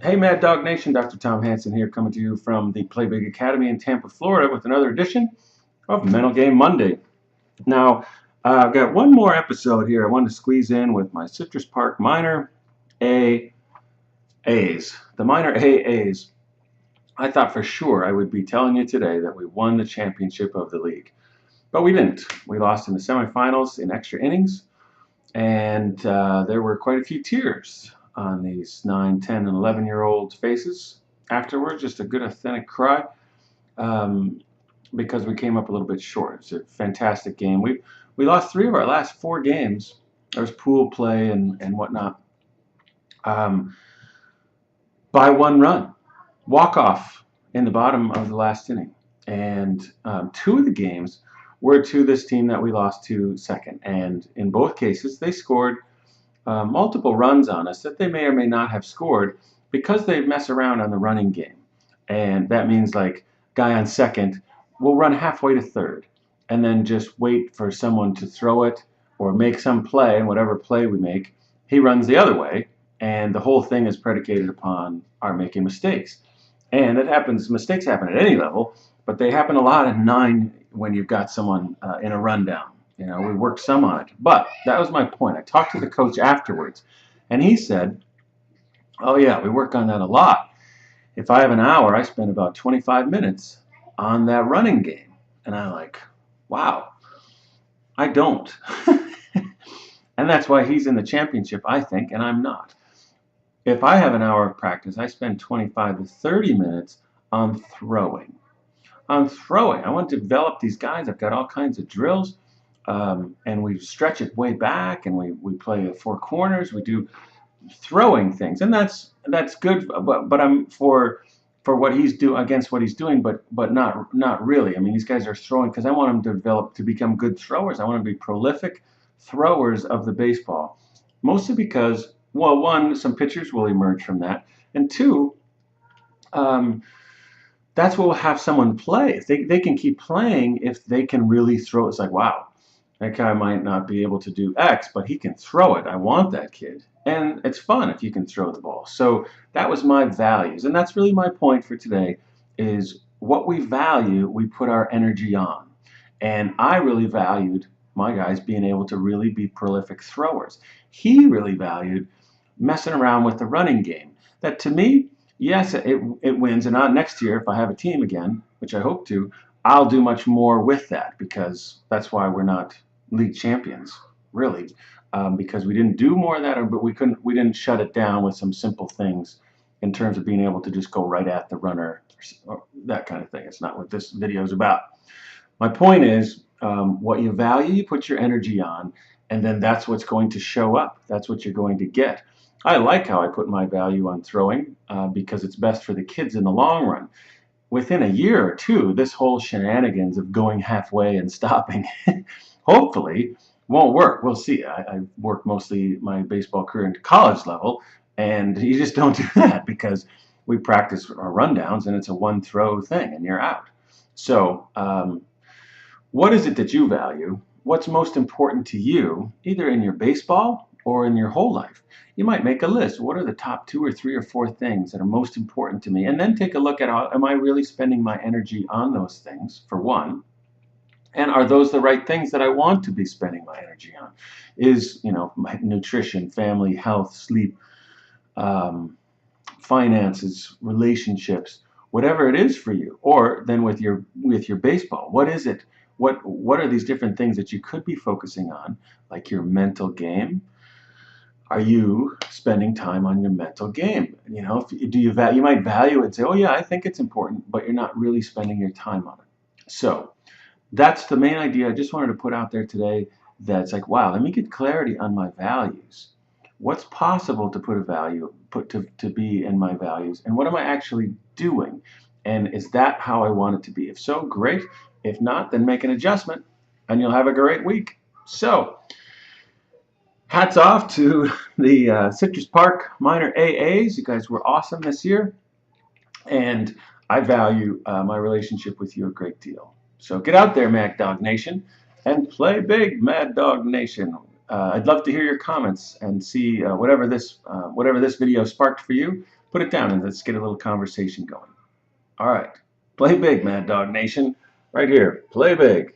Hey, Mad Dog Nation, Dr. Tom Hanson here, coming to you from the Play Big Academy in Tampa, Florida, with another edition of Mental Game Monday. Now, I've got one more episode here I wanted to squeeze in with my Citrus Park Minor A A's. The Minor A A's. I thought for sure I would be telling you today that we won the championship of the league, but we didn't. We lost in the semifinals in extra innings, and there were quite a few tears on these 9, 10, and 11-year-olds' faces afterwards. Just a good, authentic cry um, because we came up a little bit short. It's a fantastic game. We lost 3 of our last 4 games. There was pool play and whatnot um, by 1 run, walk off in the bottom of the last inning, and 2 of the games were to this team that we lost to second. And in both cases, they scored multiple runs on us that they may or may not have scored because they mess around on the running game. And that means like guy on second will run halfway to third and then just wait for someone to throw it or make some play, and whatever play we make, he runs the other way. And the whole thing is predicated upon our making mistakes. And it happens, mistakes happen at any level, but they happen a lot at 9 when you've got someone in a rundown. We worked some on it. But that was my point. I talked to the coach afterwards, and he said, oh, yeah, we work on that a lot. If I have an hour, I spend about 25 minutes on that running game. And I'm like, wow, I don't. And that's why he's in the championship, I think, and I'm not. If I have an hour of practice, I spend 25 to 30 minutes on throwing. On throwing. I want to develop these guys. I've got all kinds of drills. And we stretch it way back, and we play 4 corners. We do throwing things, and that's good. But I'm for what he's doing against what he's doing, but not really. I mean, these guys are throwing because I want them to develop to become good throwers. I want them to be prolific throwers of the baseball, mostly because, well, one, some pitchers will emerge from that, and two, um, that's what will have someone play. If they can keep playing, if they can really throw, it's like, wow, that guy might not be able to do X, but he can throw it. I want that kid. And it's fun if you can throw the ball. So that was my values. And that's really my point for today is what we value, we put our energy on. And I really valued my guys being able to really be prolific throwers. He really valued messing around with the running game. That to me, yes, it wins. And not next year, if I have a team again, which I hope to, I'll do much more with that because that's why we're not league champions, really, because we didn't do more of that, but we didn't shut it down with some simple things in terms of being able to just go right at the runner, or that kind of thing. It's not what this video is about. My point is, what you value, you put your energy on, and then that's what's going to show up. That's what you're going to get. I like how I put my value on throwing because it's best for the kids in the long run. Within a year or two, this whole shenanigans of going halfway and stopping hopefully won't work. We'll see. I worked mostly my baseball career into college level, and you just don't do that because we practice our rundowns, and it's a one throw thing, and you're out. So, what is it that you value? What's most important to you, either in your baseball or in your whole life? You might make a list. What are the top 2 or 3 or 4 things that are most important to me? And then take a look at how am I really spending my energy on those things, for one? And are those the right things that I want to be spending my energy on? Is, my nutrition, family, health, sleep, um, finances, relationships, whatever it is for you, or then with your baseball, what is it? What are these different things that you could be focusing on, like your mental game? Are you spending time on your mental game? You might value it and say, oh yeah, I think it's important, but you're not really spending your time on it. So that's the main idea I just wanted to put out there today. That's like, wow, let me get clarity on my values. What's possible to put to be in my values, and what am I actually doing? And is that how I want it to be? If so, great. If not, then make an adjustment and you'll have a great week. So, hats off to the Citrus Park Minor AAs. You guys were awesome this year. And I value my relationship with you a great deal. So get out there, Mad Dog Nation, and play big, Mad Dog Nation. I'd love to hear your comments and see whatever this video sparked for you. put it down and let's get a little conversation going. All right. Play big, Mad Dog Nation. Right here. Play big.